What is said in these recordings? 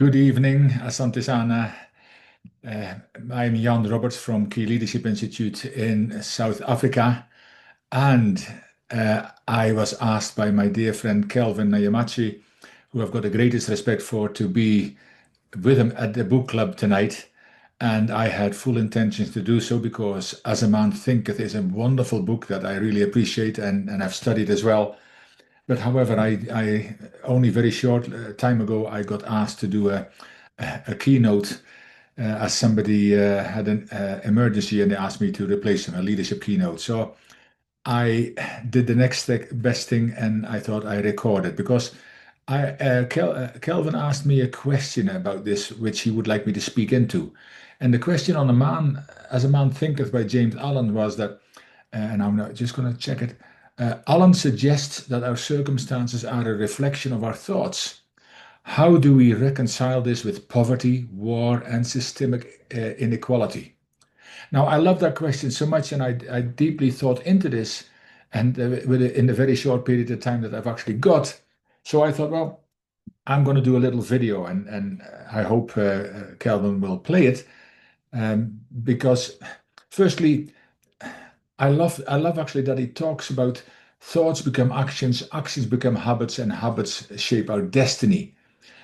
Good evening, Asante Sana. I'm Jan Roberts from Key Leadership Institute in South Africa, and I was asked by my dear friend Kelvin Nayamachi, who I've got the greatest respect for, to be with him at the book club tonight. And I had full intentions to do so because As a Man Thinketh is a wonderful book that I really appreciate and I've studied as well. But however, I only very short time ago I got asked to do a keynote as somebody had an emergency and they asked me to replace him, a leadership keynote. So I did the next best thing and I thought I recorded because Kelvin asked me a question about this, which he would like me to speak into. And the question on a man, As a Man Thinketh by James Allen was that, and I'm not just going to check it. Allen suggests that our circumstances are a reflection of our thoughts. How do we reconcile this with poverty, war, and systemic inequality? Now, I love that question so much, and I deeply thought into this, and in the very short period of time that I've actually got. So I thought, well, I'm going to do a little video, and I hope Calvin will play it, because firstly, I love actually that he talks about thoughts become actions, actions become habits, and habits shape our destiny.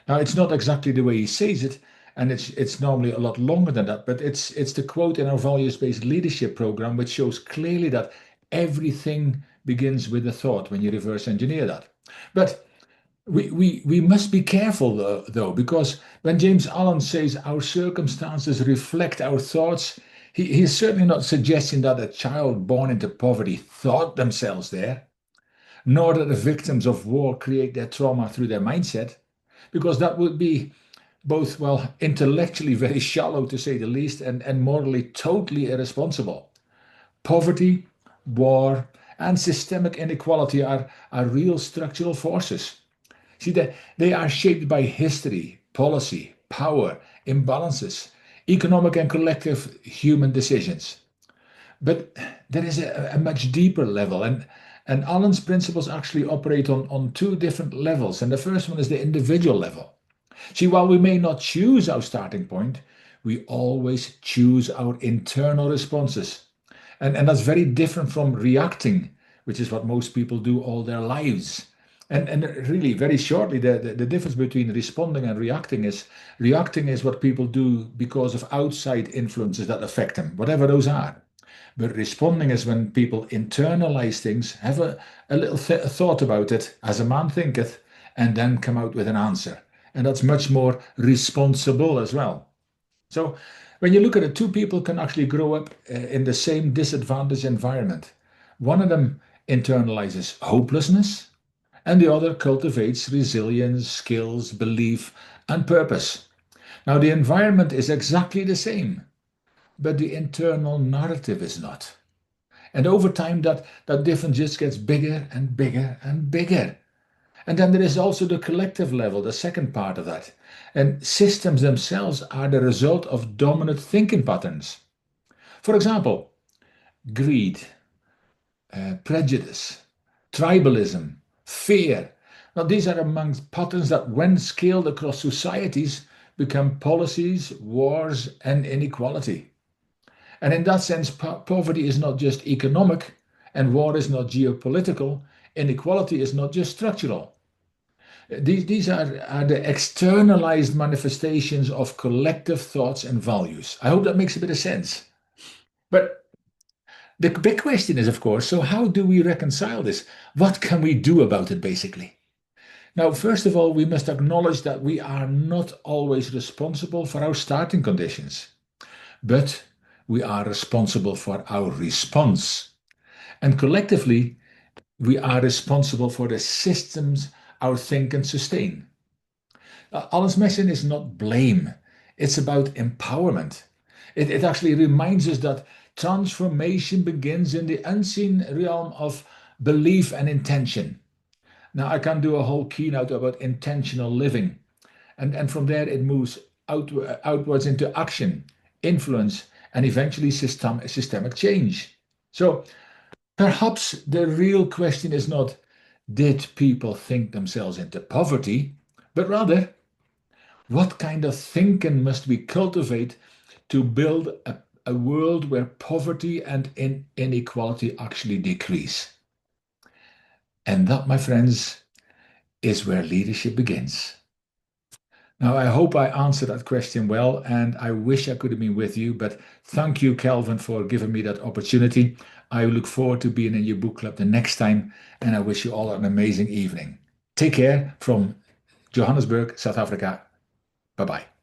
Now, it's not exactly the way he says it, and it's normally a lot longer than that, but it's the quote in our values-based leadership program, which shows clearly that everything begins with a thought when you reverse engineer that. But we must be careful though, because when James Allen says our circumstances reflect our thoughts, he's certainly not suggesting that a child born into poverty thought themselves there, nor that the victims of war create their trauma through their mindset, because that would be both, well, intellectually very shallow to say the least, and morally totally irresponsible. Poverty, war, and systemic inequality are real structural forces. See, they are shaped by history, policy, power, imbalances, economic and collective human decisions. But there is a much deeper level, and Allen's principles actually operate on two different levels. And the first one is the individual level. See, while we may not choose our starting point, we always choose our internal responses. And that's very different from reacting, which is what most people do all their lives. And really, very shortly, the difference between responding and reacting is what people do because of outside influences that affect them, whatever those are. But responding is when people internalize things, have a little thought about it, as a man thinketh, and then come out with an answer. And that's much more responsible as well. So when you look at it, two people can actually grow up in the same disadvantaged environment. One of them internalizes hopelessness, and the other cultivates resilience, skills, belief, and purpose. Now, the environment is exactly the same, but the internal narrative is not. And over time, that difference just gets bigger and bigger and bigger. And then there is also the collective level, the second part of that. And systems themselves are the result of dominant thinking patterns. For example, greed, prejudice, tribalism, fear. Now, these are amongst patterns that, when scaled across societies, become policies, wars, and inequality. And in that sense, poverty is not just economic, and war is not geopolitical, inequality is not just structural. These are the externalized manifestations of collective thoughts and values. I hope that makes a bit of sense. But the big question is, of course, so how do we reconcile this? What can we do about it, basically? Now, first of all, we must acknowledge that we are not always responsible for our starting conditions, but we are responsible for our response. And collectively, we are responsible for the systems our think and sustain. Alles mission is not blame, it's about empowerment. It actually reminds us that transformation begins in the unseen realm of belief and intention. Now, I can do a whole keynote about intentional living, and from there it moves outwards into action, influence, and eventually systemic change. So perhaps the real question is not, did people think themselves into poverty, but rather, What kind of thinking must we cultivate to build a world where poverty and inequality actually decrease? And that, my friends, is where leadership begins. Now, I hope I answered that question well, and I wish I could have been with you, but thank you, Calvin, for giving me that opportunity. I look forward to being in your book club the next time, and I wish you all an amazing evening. Take care from Johannesburg, South Africa. Bye bye.